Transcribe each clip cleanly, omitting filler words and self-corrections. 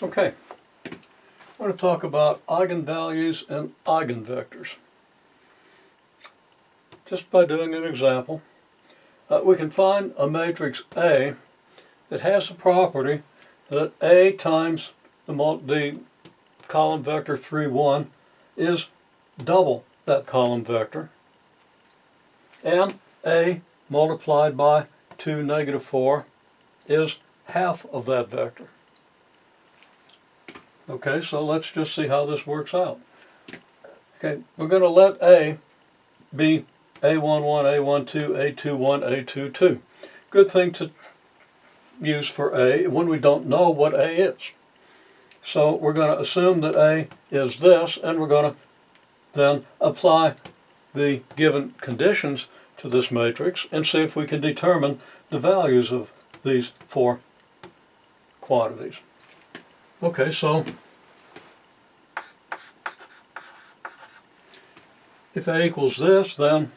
Okay, I want to talk about eigenvalues and eigenvectors. Just by doing an example, we can find a matrix A that has the property that A times the column vector 3, 1 is double that column vector, and A multiplied by 2, negative 4 is half of that vector. Okay, so let's just see how this works out. Okay, we're going to let A be A11, A12, A21, A22. Good thing to use for A when we don't know what A is. So we're going to assume that A is this, and we're going to then apply the given conditions to this matrix and see if we can determine the values of these four quantities. Okay, so if A equals this, then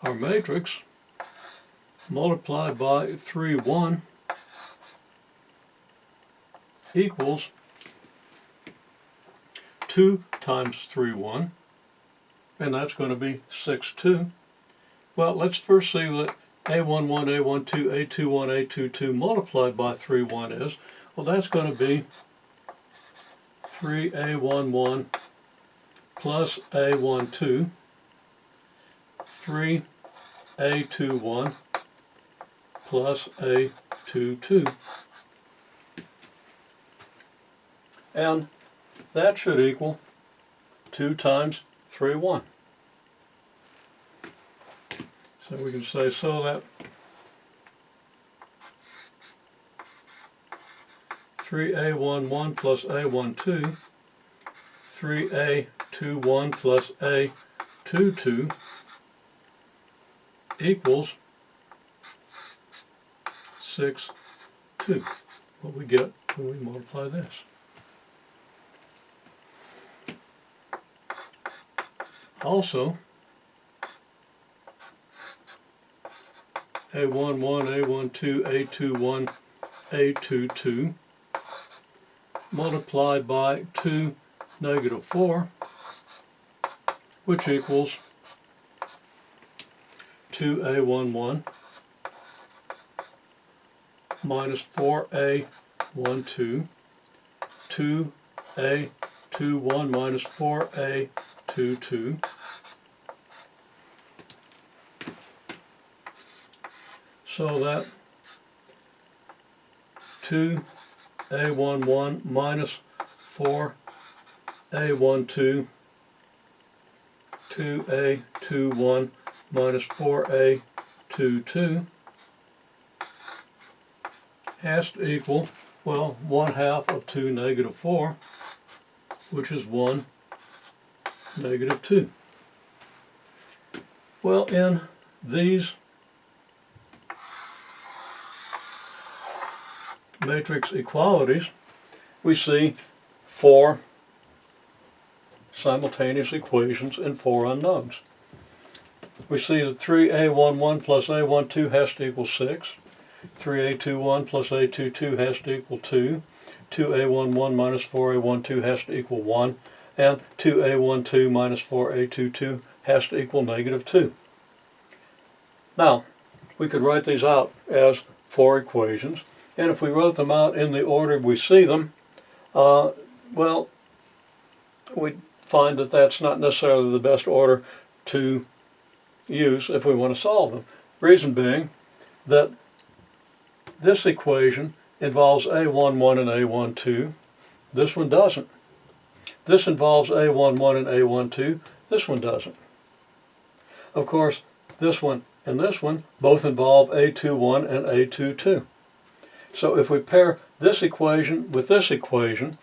our matrix multiplied by 3, 1 equals 2 times 3, 1, and that's going to be 6, 2. Well, let's first see what A11, A12, A21, A22 multiplied by 3, 1 is. Well, that's going to be 3A11 plus A12, 3A21 plus A22. And that should equal 2 times 3, 1. So we can say so that 3A11 plus A12, 3A21 plus A22 equals 6, 2. What we get when we multiply this. Also, A11, A12, A21, A22 multiplied by 2, negative 4, which equals 2A11 minus 4A12, 2A21 minus 4A22, so that 2A11 minus 4A12, 2A21 minus 4A22 has to equal, well, 1/2 of 2, negative 4, which is 1, negative 2. Well, in these matrix equalities, we see 4 simultaneous equations and 4 unknowns. We see that 3A11 plus A12 has to equal 6, 3A21 plus A22 has to equal 2, 2A11 minus 4A12 has to equal 1, and 2A12 minus 4A22 has to equal negative 2. Now, we could write these out as 4 equations, and if we wrote them out in the order we see them, well, we'd find that that's not necessarily the best order to use if we want to solve them. Reason being that this equation involves A11 and A12. This one doesn't. This involves A11 and A12. This one doesn't. Of course, this one and this one both involve A21 and A22. So if we pair this equation with this equation,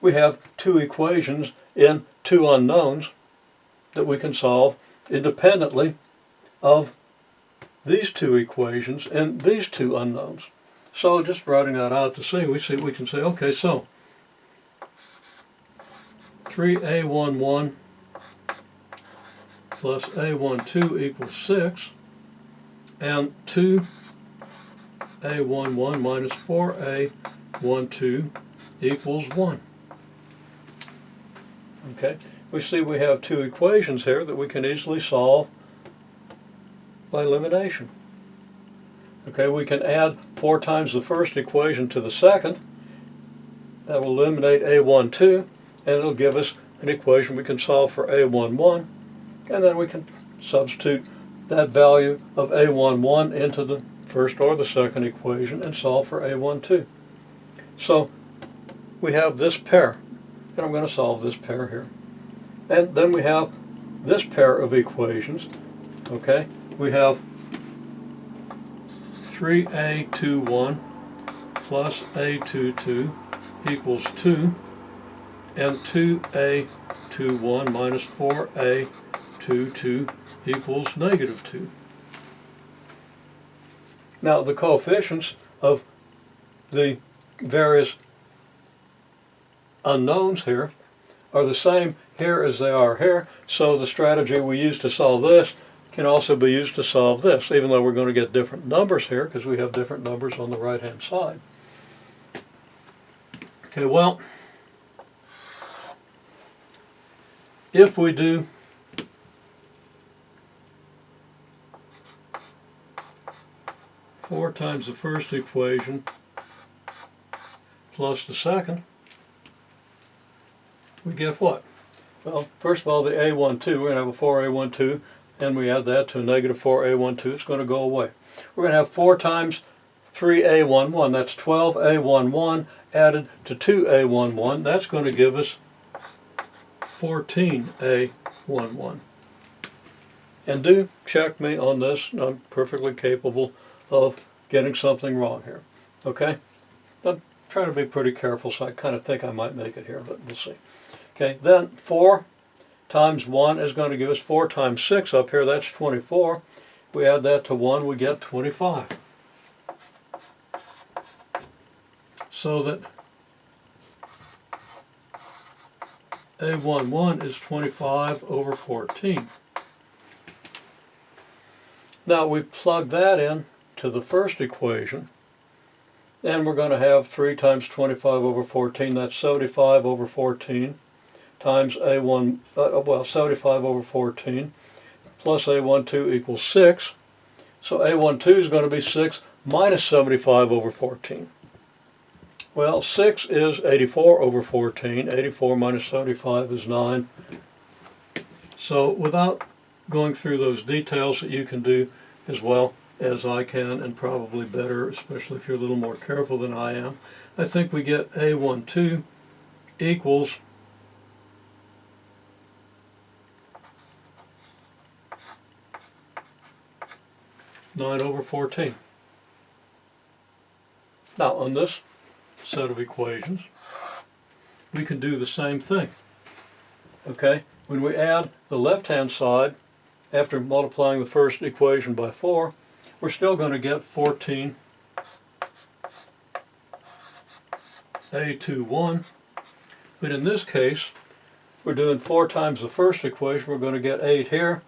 we have 2 equations in 2 unknowns that we can solve independently of these 2 equations and these 2 unknowns. So just writing that out to see, we can say, okay, so 3A11 plus A12 equals 6, and 2A11 minus 4A12 equals 1. Okay, we see we have two equations here that we can easily solve by elimination. Okay, we can add 4 times the first equation to the second. That will eliminate A12, and it'll give us an equation we can solve for A11, and then we can substitute that value of A11 into the first or the second equation and solve for A12. So we have this pair, and I'm going to solve this pair here. And then we have this pair of equations. Okay, we have 3A21 plus A22 equals 2, and 2A21 minus 4A22 equals negative 2. Now the coefficients of the various unknowns here are the same here as they are here, so the strategy we use to solve this can also be used to solve this, even though we're going to get different numbers here because we have different numbers on the right hand side. Okay, well, if we do four times the first equation plus the second, we get what? Well, first of all, the A12, we're going to have a 4A12, and we add that to a negative 4A12, it's going to go away. We're going to have 4 times 3A11, that's 12A11 added to 2A11, that's going to give us 14A11. And do check me on this, I'm perfectly capable of getting something wrong here, okay? I'm trying to be pretty careful, so I kind of think I might make it here, but we'll see. Okay, then 4 times 1 is going to give us 4 times 6 up here, that's 24. We add that to 1, we get 25. So that A11 is 25 over 14. Now we plug that in to the first equation, and we're going to have 3 times 25 over 14, that's 75 over 14, times 75 over 14, plus A12 equals 6. So A12 is going to be 6 minus 75 over 14. Well, 6 is 84 over 14. 84 minus 75 is 9. So without going through those details that you can do as well as I can, and probably better, especially if you're a little more careful than I am, I think we get A12 equals 9 over 14. Now on this set of equations, we can do the same thing. Okay, when we add the left-hand side, after multiplying the first equation by 4, we're still going to get 14A21, but in this case, we're doing 4 times the first equation, we're going to get 8 here,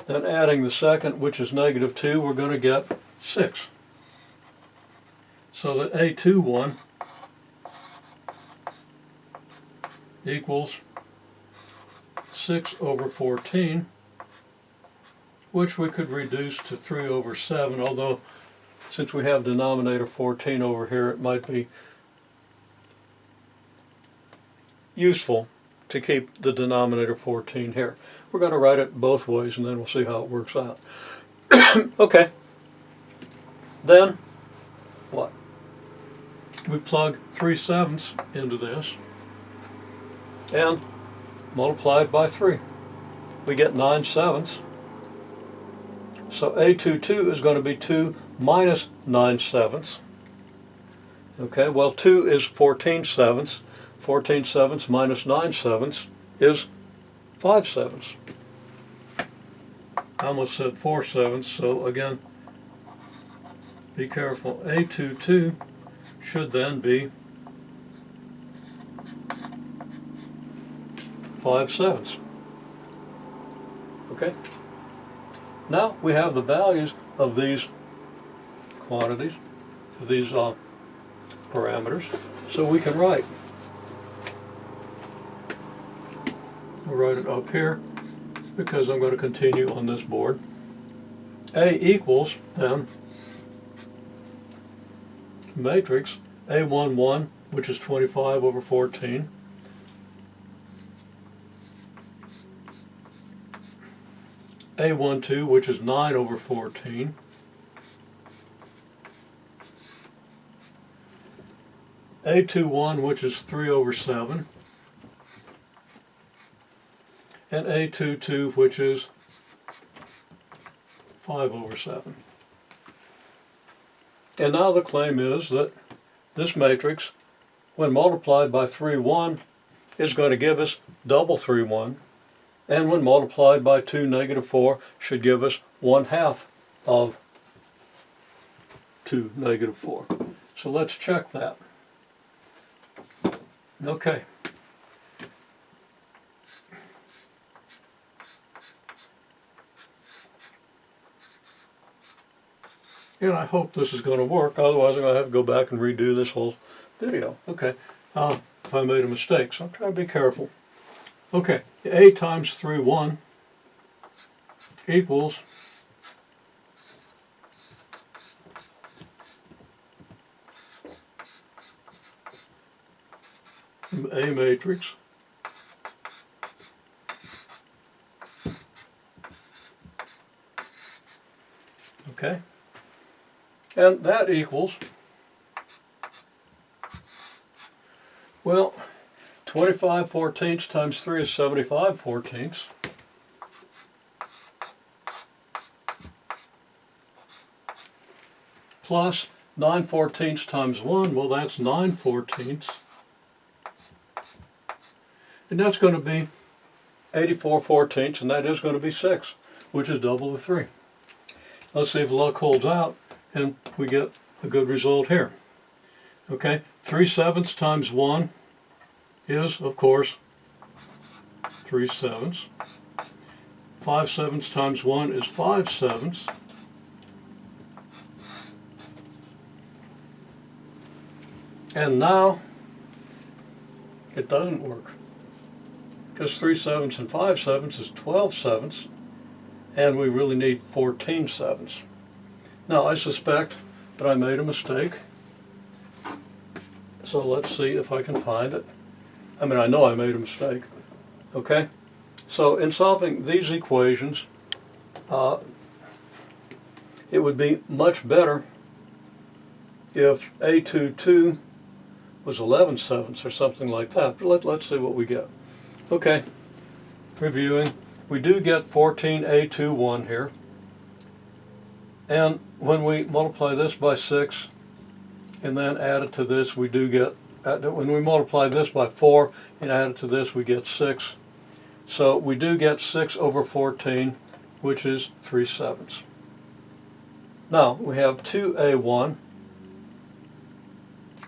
then adding the second, which is negative 2, we're going to get 6. So that A21 equals 6 over 14, which we could reduce to 3 over 7, although since we have denominator 14 over here, it might be useful to keep the denominator 14 here. We're going to write it both ways, and then we'll see how it works out. Okay, then what? We plug 3/7 into this and multiply it by 3. We get 9/7. So A22 is going to be 2 minus 9/7. Okay, well 2 is 14/7. 14/7 minus 9/7 is 5/7. I almost said 4/7, so again, be careful. A22 should then be 5/7. Okay? Now we have the values of these quantities, these parameters, so we can write. I'll write it up here because I'm going to continue on this board. A equals, then, matrix A11, which is 25 over 14, A12, which is 9 over 14, A21, which is 3 over 7, and A22, which is 5 over 7. And now the claim is that this matrix, when multiplied by 3, 1, is going to give us double 3, 1. And when multiplied by 2, negative 4, should give us 1/2 of 2, negative 4. So let's check that. Okay. And I hope this is going to work, otherwise I'm going to have to go back and redo this whole video. Okay, if I made a mistake, so I'm trying to be careful. Okay, A times 3, 1 equals A matrix okay, and that equals, well, 25 fourteenths times 3 is 75 fourteenths. Plus 9 fourteenths times 1, well, that's 9 fourteenths. And that's going to be 84 fourteenths, and that is going to be 6, which is double the 3. Let's see if luck holds out, and we get a good result here. Okay, 3/7 times 1 is, of course, 3/7. 5/7 times 1 is 5/7. And now it doesn't work, because 3/7 and 5/7 is 12/7, and we really need 14/7. Now I suspect that I made a mistake, so let's see if I can find it. I mean, I know I made a mistake. Okay, so in solving these equations, it would be much better if A22 was 11/7 or something like that. But let's see what we get. Okay, reviewing, we do get 14A21 here, and when we multiply this by 6 and then add it to this, we do get, when we multiply this by 4 and add it to this, we get 6. So we do get 6 over 14, which is 3/7. Now we have 2A1.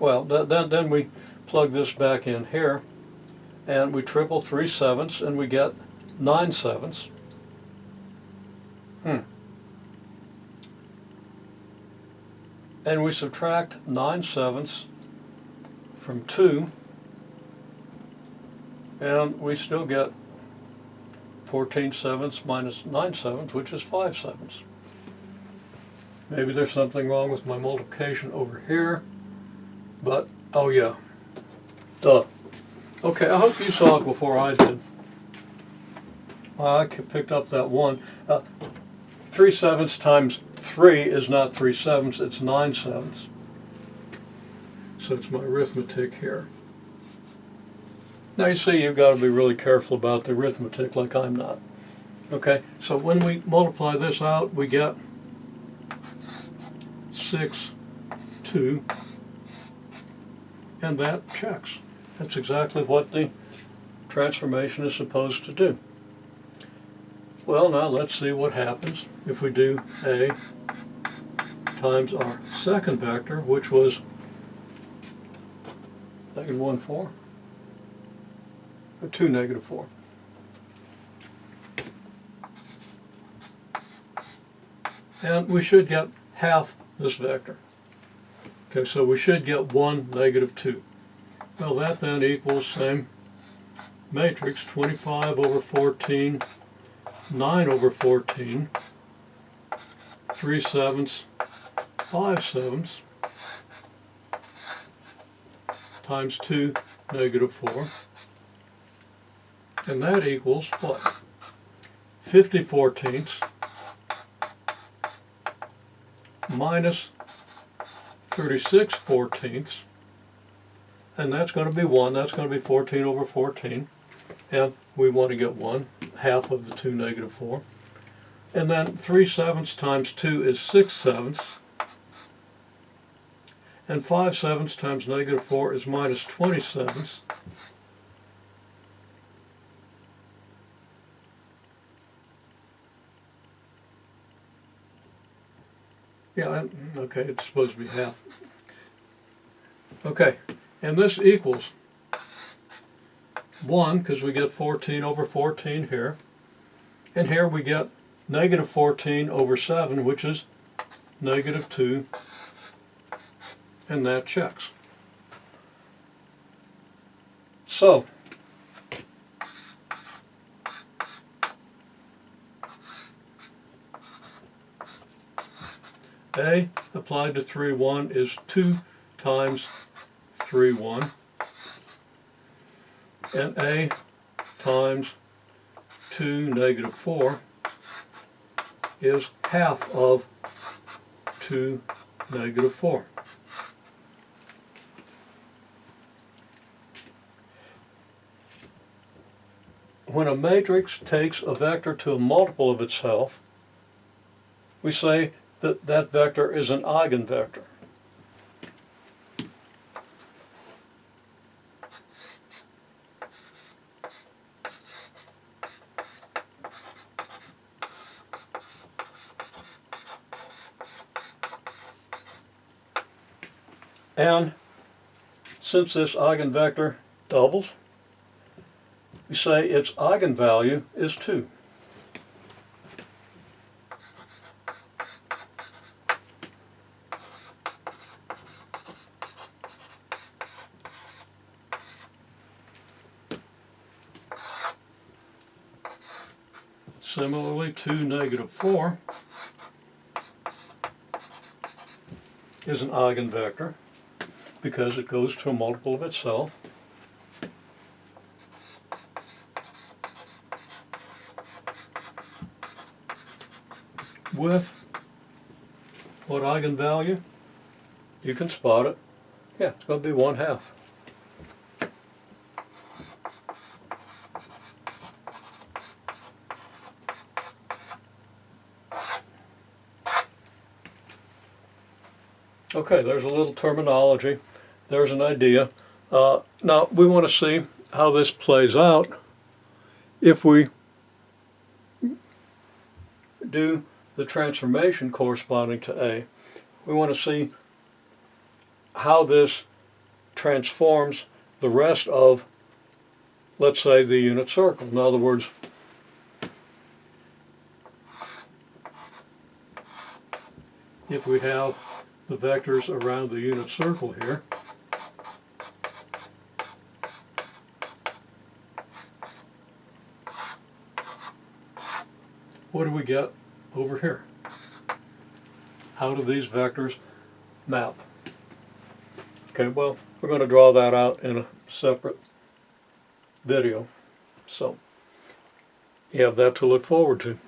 Well, then we plug this back in here, and we triple 3/7, and we get 9/7. And we subtract 9/7 from 2, and we still get 14/7 minus 9/7, which is 5/7. Maybe there's something wrong with my multiplication over here, but, oh yeah, duh. Okay, I hope you saw it before I did. I picked up that 1. 3/7 times 3 is not 3/7, it's 9/7. So it's my arithmetic here. Now you see, you've got to be really careful about the arithmetic, like I'm not. Okay, so when we multiply this out, we get 6, 2, and that checks. That's exactly what the transformation is supposed to do. Well, now let's see what happens if we do A times our second vector, which was -1, 4, or 2, -4. and we should get half this vector. Okay, so we should get 1, negative 2. Well, that then equals same matrix, 25 over 14, 9 over 14, 3/7, 5/7 times 2, negative 4. And that equals what? 50/14 minus 36/14, and that's going to be 1. That's going to be 14 over 14, and we want to get 1, half of the 2, negative 4. And then 3/7 times 2 is 6/7, and 5/7 times negative 4 is minus 27. Yeah, okay, it's supposed to be half. Okay, and this equals 1, because we get 14 over 14 here. And here we get negative 14 over 7, which is negative 2, and that checks. So, A applied to 3, 1 is 2 times 3, 1. And A times 2, negative 4 is half of 2, negative 4. When a matrix takes a vector to a multiple of itself, we say that that vector is an eigenvector. And since this eigenvector doubles, we say its eigenvalue is 2. Similarly, 2, negative 4 is an eigenvector because it goes to a multiple of itself. With what eigenvalue? You can spot it. Yeah, it's going to be 1/2. Okay, there's a little terminology. There's an idea. Now we want to see how this plays out if we do the transformation corresponding to A. We want to see how this transforms the rest of, let's say, the unit circle. In other words, if we have the vectors around the unit circle here, what do we get over here? How do these vectors map? Okay, well, we're going to draw that out in a separate video. So, you have that to look forward to.